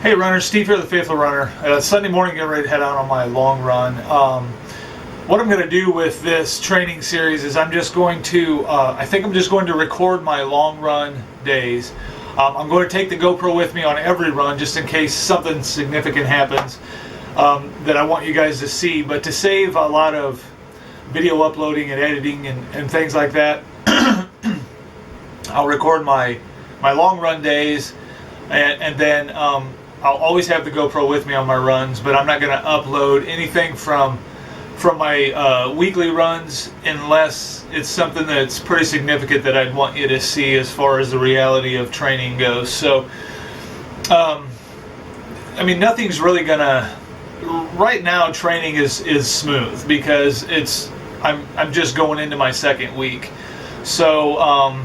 Hey runners, Steve here, the Faithful Runner. Sunday morning, getting ready to head out on my long run. What I'm going to do with this training series is I'm just going to, I think I'm just going to record my long run days. I'm going to take the GoPro with me on every run just in case something significant happens that I want you guys to see. But to save a lot of video uploading and editing and things like that, I'll record my long run days and then I'll always have the GoPro with me on my runs, but I'm not going to upload anything from my weekly runs unless it's something that's pretty significant that I'd want you to see as far as the reality of training goes. So, I mean, nothing's really gonna. Right now, training is smooth because I'm just going into my second week. So,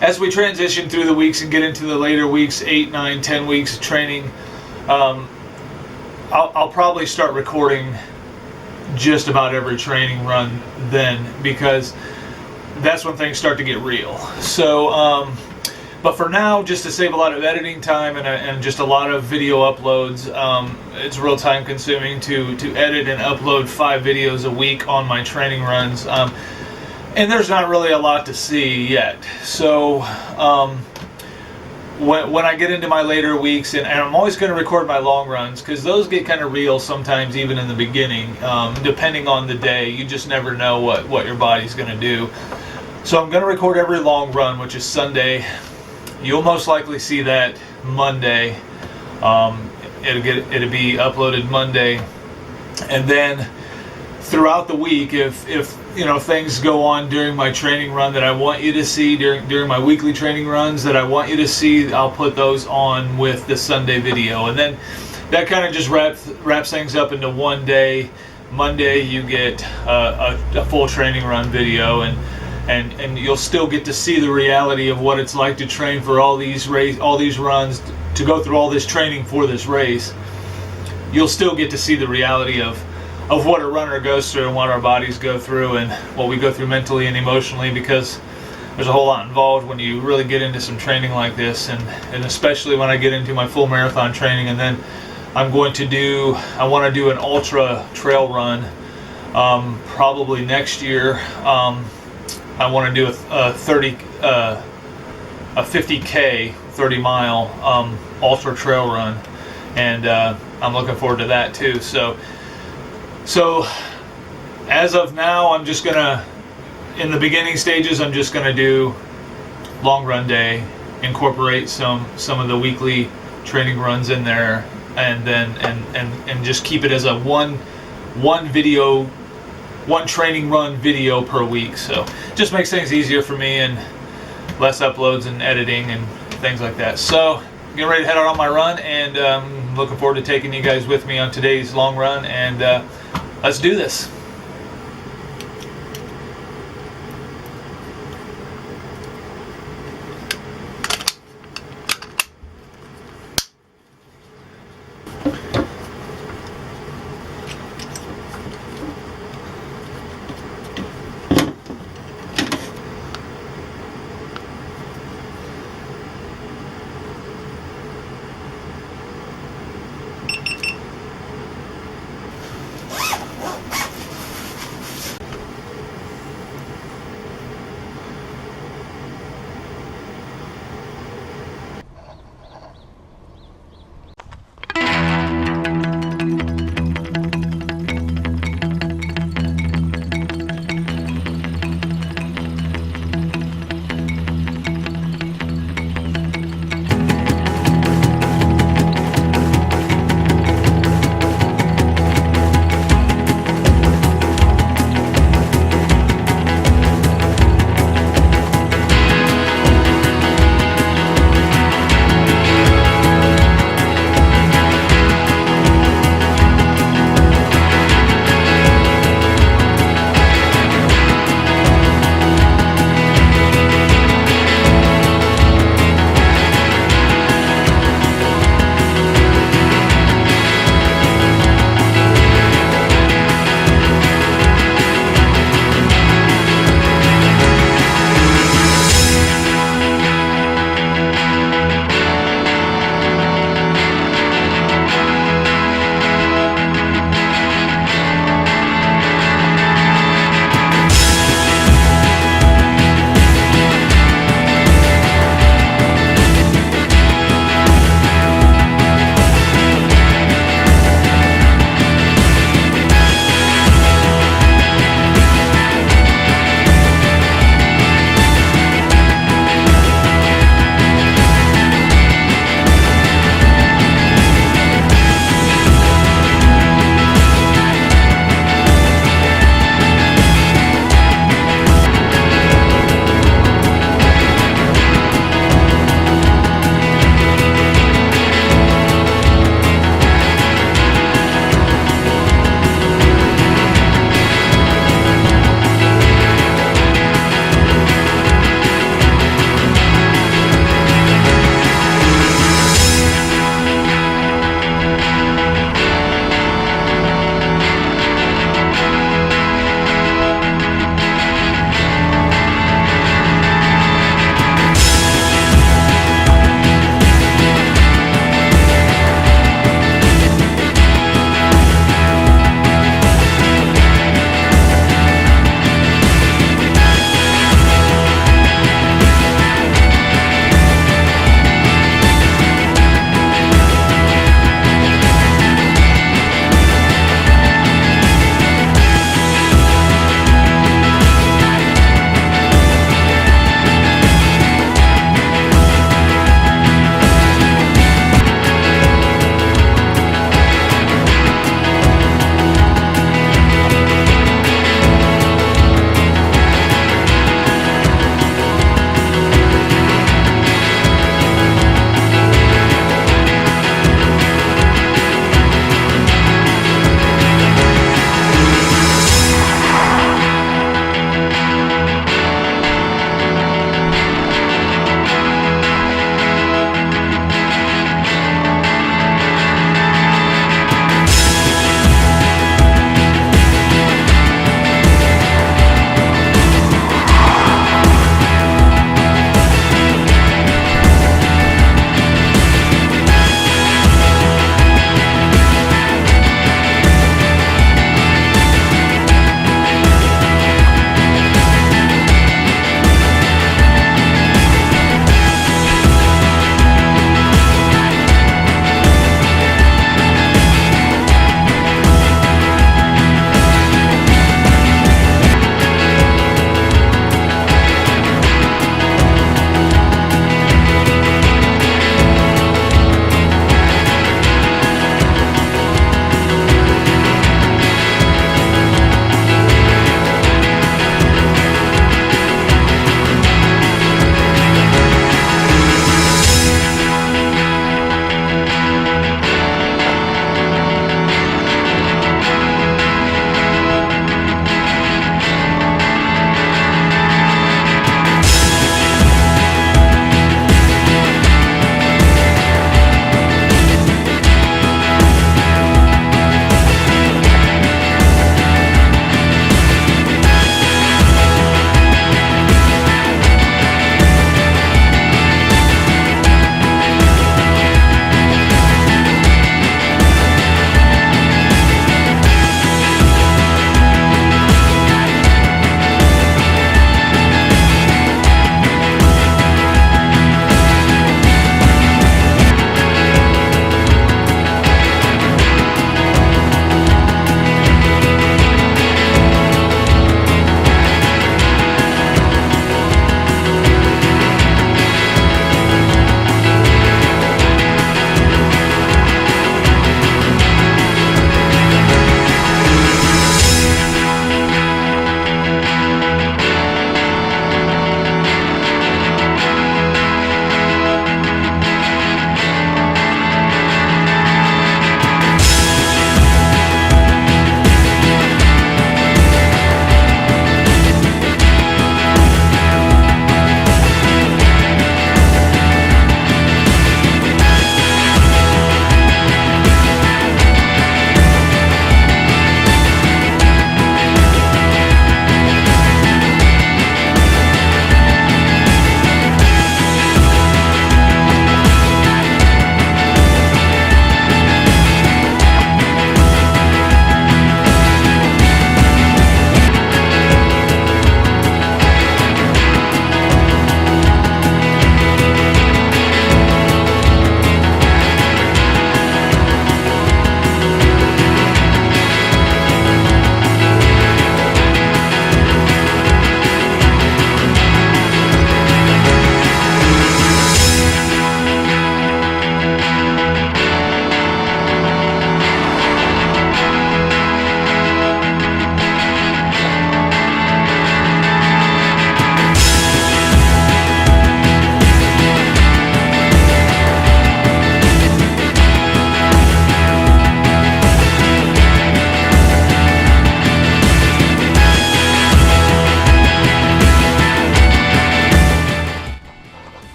as we transition through the weeks and get into the later weeks, 8, 9, 10 weeks of training, I'll probably start recording just about every training run then, because that's when things start to get real. So, but for now, just to save a lot of editing time and just a lot of video uploads, it's real time consuming to edit and upload 5 videos a week on my training runs. And there's not really a lot to see yet. So when I get into my later weeks, and I'm always going to record my long runs because those get kind of real sometimes even in the beginning, depending on the day. You just never know what your body's going to do. So I'm going to record every long run, which is Sunday. You'll most likely see that Monday. It'll be uploaded Monday. And then throughout the week, if you know things go on during my training run that I want you to see during my weekly training runs that I want you to see, I'll put those on with the Sunday video, and then that kind of just wraps things up into one day. Monday you get a full training run video, and you'll still get to see the reality of what it's like to train for all these runs, to go through all this training for this race. You'll still get to see the reality of what a runner goes through and what our bodies go through and what we go through mentally and emotionally, because there's a whole lot involved when you really get into some training like this, and especially when I get into my full marathon training. And then I want to do an ultra trail run probably next year. I want to do a 50K 30-mile ultra trail run, and I'm looking forward to that too. So as of now, I'm just gonna, in the beginning stages, I'm just gonna do long run day, incorporate some of the weekly training runs in there, and then and just keep it as a one training run video per week. So just makes things easier for me and less uploads and editing and things like that. So getting ready to head out on my run, and looking forward to taking you guys with me on today's long run, and let's do this.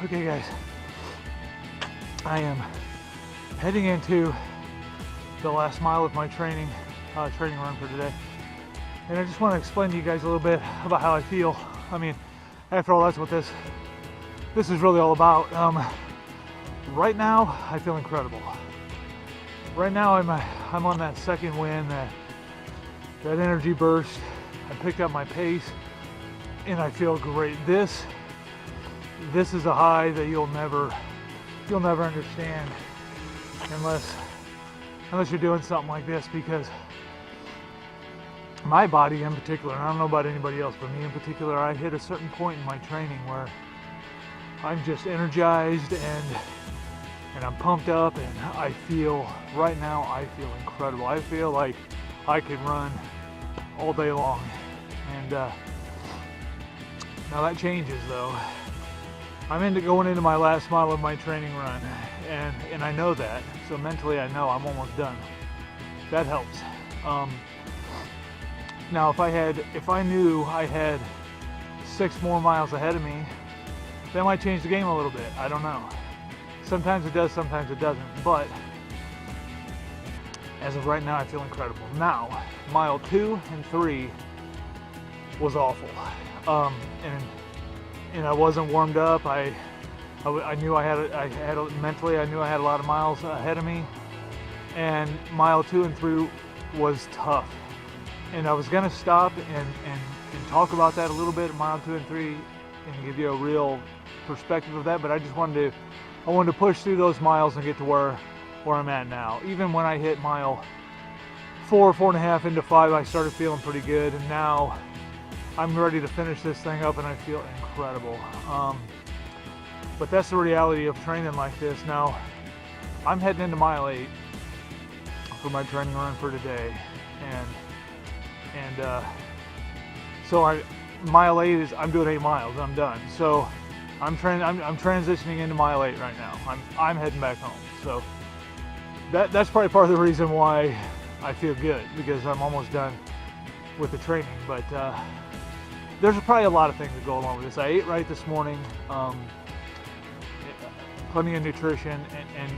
Okay guys, I am heading into the last mile of my training run for today, and I just want to explain to you guys a little bit about how I feel. I mean, after all, that's what this is really all about. Right now I feel incredible. Right now I'm on that second win, that energy burst. I picked up my pace and I feel great. This is a high that you'll never understand unless you're doing something like this, because my body in particular, and I don't know about anybody else, but me in particular, I hit a certain point in my training where I'm just energized and I'm pumped up, and right now I feel incredible. I feel like I could run all day long. And now that changes though. I'm going into my last mile of my training run, and I know that, so mentally I know I'm almost done. That helps. Now if I knew I had 6 more miles ahead of me, that might change the game a little bit. I don't know. Sometimes it does, sometimes it doesn't, but as of right now I feel incredible. Now, mile 2 and 3 was awful. And I wasn't warmed up. I knew mentally I knew I had a lot of miles ahead of me, and mile 2 and 3 was tough. And I was gonna stop and talk about that a little bit at mile 2 and 3 and give you a real perspective of that, but I wanted to push through those miles and get to where I'm at now. Even when I hit mile 4.5 into 5, I started feeling pretty good, and now I'm ready to finish this thing up and I feel incredible. But that's the reality of training like this. Now, I'm heading into mile 8 for my training run for today, and so mile 8 is, I'm doing 8 miles, I'm done. So I'm transitioning into mile 8 right now. I'm heading back home. So that's probably part of the reason why I feel good, because I'm almost done with the training. But there's probably a lot of things that go along with this. I ate right this morning, plenty of nutrition, and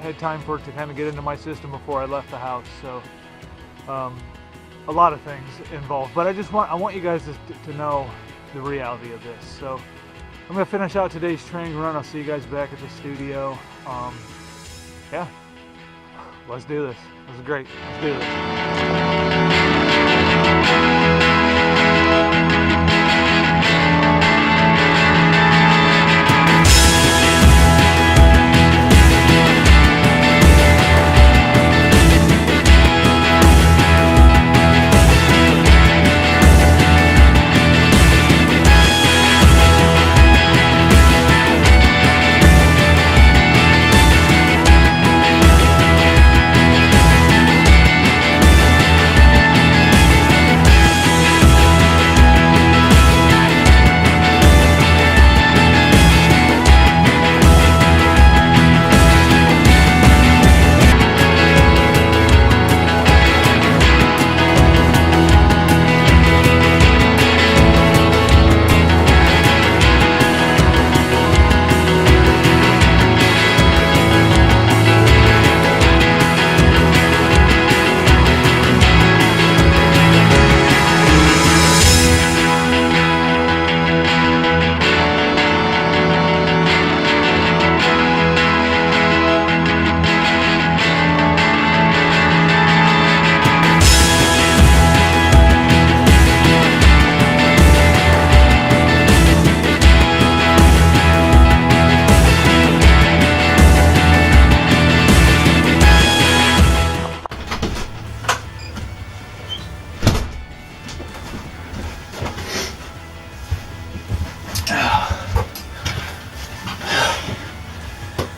had time for it to kind of get into my system before I left the house. So a lot of things involved, but I want you guys to know the reality of this. So I'm gonna finish out today's training run. I'll see you guys back at the studio. Yeah, let's do this. This is great. Let's do this.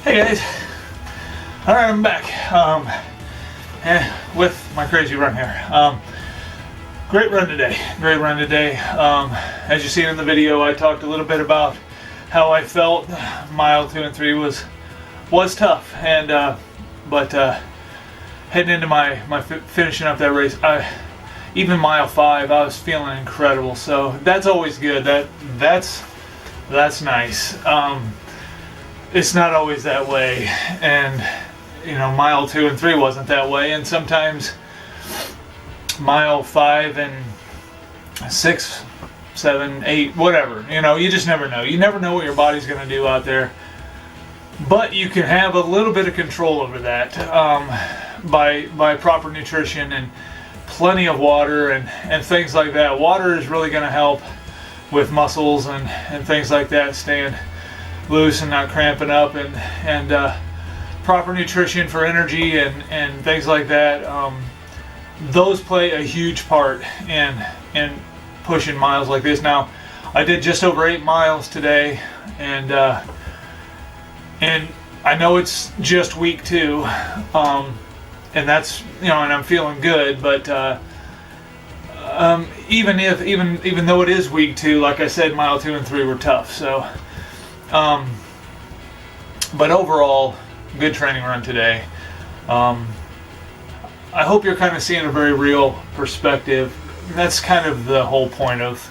Hey guys, all right, I'm back with my crazy run here. Great run today. As you see in the video, I talked a little bit about how I felt. Mile 2 and 3 was tough, and but heading into my finishing up that race, even mile 5, I was feeling incredible. So that's always good. That's That's nice. It's not always that way, and mile 2 and 3 wasn't that way, and sometimes mile 5 and 6, 7, 8, whatever. You just never know. You never know what your body's going to do out there, but you can have a little bit of control over that by proper nutrition and plenty of water and things like that. Water is really going to help with muscles and things like that, staying loose and not cramping up, and proper nutrition for energy and things like that. Those play a huge part in pushing miles like this. Now, I did just over 8 miles today, and I know it's just week 2, and that's and I'm feeling good, but even though it is week 2, like I said, mile 2 and 3 were tough. So, but overall, good training run today. I hope you're kind of seeing a very real perspective. That's kind of the whole point of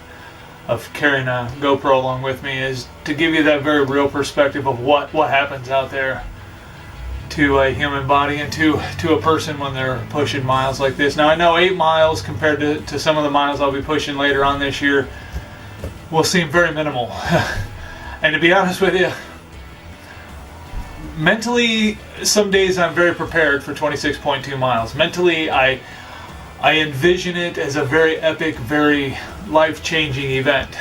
carrying a GoPro along with me, is to give you that very real perspective of what happens out there to a human body and to a person when they're pushing miles like this. Now, I know 8 miles compared to some of the miles I'll be pushing later on this year will seem very minimal. And to be honest with you, mentally, some days I'm very prepared for 26.2 miles. Mentally, I envision it as a very epic, very life-changing event.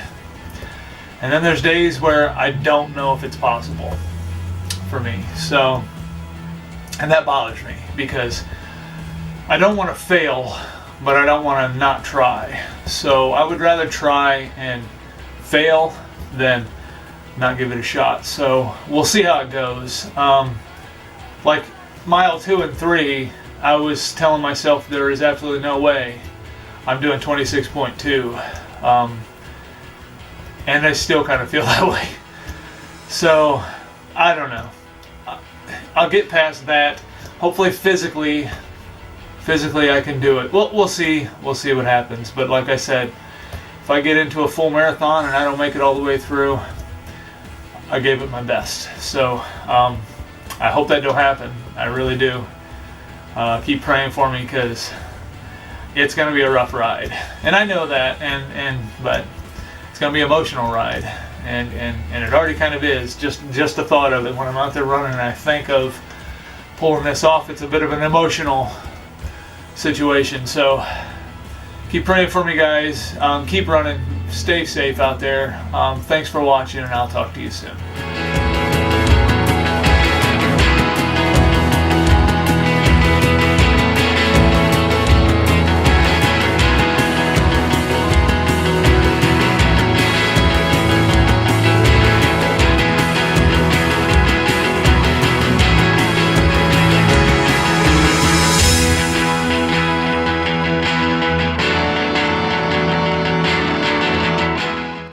And then there's days where I don't know if it's possible for me. So, and that bothers me, because I don't want to fail, but I don't want to not try. So I would rather try and fail than not give it a shot. So we'll see how it goes. Like mile 2 and 3, I was telling myself there is absolutely no way I'm doing 26.2, and I still kind of feel that way. So I don't know. I'll get past that. Hopefully, physically I can do it. We'll see. We'll see what happens. But like I said, if I get into a full marathon and I don't make it all the way through, I gave it my best. So I hope that don't happen. I really do. Keep praying for me, because it's going to be a rough ride, and I know that. But it's going to be an emotional ride, and it already kind of is. Just the thought of it when I'm out there running and I think of pulling this off, it's a bit of an emotional situation. So keep praying for me, guys. Keep running. Stay safe out there. Thanks for watching, and I'll talk to you soon.